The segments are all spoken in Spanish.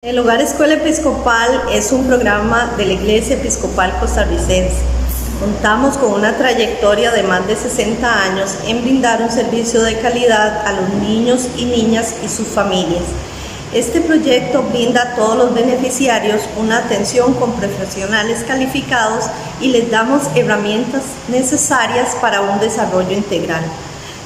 El Hogar Escuela Episcopal es un programa de la Iglesia Episcopal Costarricense. Contamos con una trayectoria de más de 60 años en brindar un servicio de calidad a los niños y niñas y sus familias. Este proyecto brinda a todos los beneficiarios una atención con profesionales calificados y les damos herramientas necesarias para un desarrollo integral.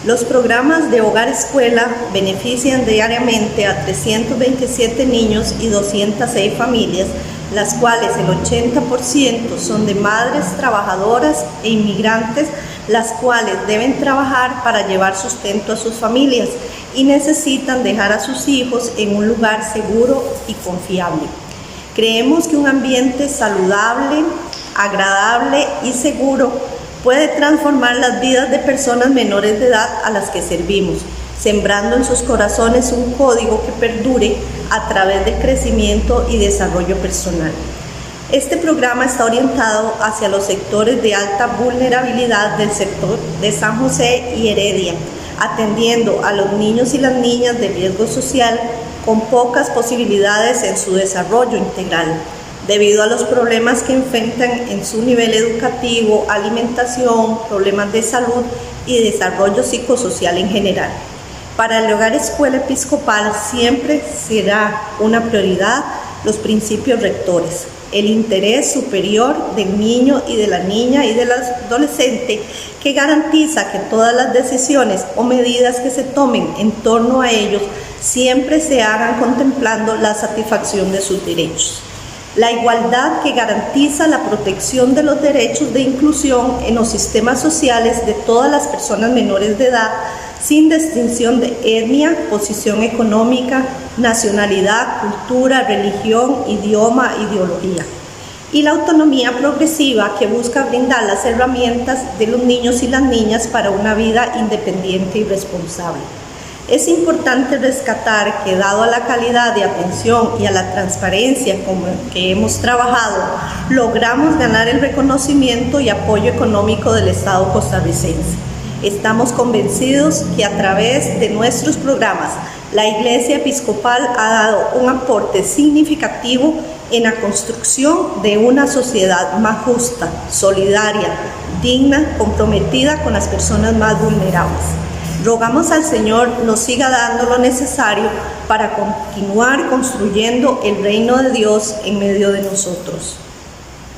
Los programas de Hogar Escuela benefician diariamente a 327 niños y 206 familias, las cuales el 80% son de madres trabajadoras e inmigrantes, las cuales deben trabajar para llevar sustento a sus familias y necesitan dejar a sus hijos en un lugar seguro y confiable. Creemos que un ambiente saludable, agradable y seguro puede transformar las vidas de personas menores de edad a las que servimos, sembrando en sus corazones un código que perdure a través del crecimiento y desarrollo personal. Este programa está orientado hacia los sectores de alta vulnerabilidad del sector de San José y Heredia, atendiendo a los niños y las niñas de riesgo social con pocas posibilidades en su desarrollo integral, debido a los problemas que enfrentan en su nivel educativo, alimentación, problemas de salud y desarrollo psicosocial en general. Para el Hogar Escuela Episcopal siempre será una prioridad los principios rectores, el interés superior del niño y de la niña y del adolescente, que garantiza que todas las decisiones o medidas que se tomen en torno a ellos siempre se hagan contemplando la satisfacción de sus derechos. La igualdad que garantiza la protección de los derechos de inclusión en los sistemas sociales de todas las personas menores de edad, sin distinción de etnia, posición económica, nacionalidad, cultura, religión, idioma, ideología. Y la autonomía progresiva que busca brindar las herramientas de los niños y las niñas para una vida independiente y responsable. Es importante rescatar que, dado a la calidad de atención y a la transparencia con que hemos trabajado, logramos ganar el reconocimiento y apoyo económico del Estado costarricense. Estamos convencidos que a través de nuestros programas, la Iglesia Episcopal ha dado un aporte significativo en la construcción de una sociedad más justa, solidaria, digna, comprometida con las personas más vulnerables. Rogamos al Señor nos siga dando lo necesario para continuar construyendo el reino de Dios en medio de nosotros.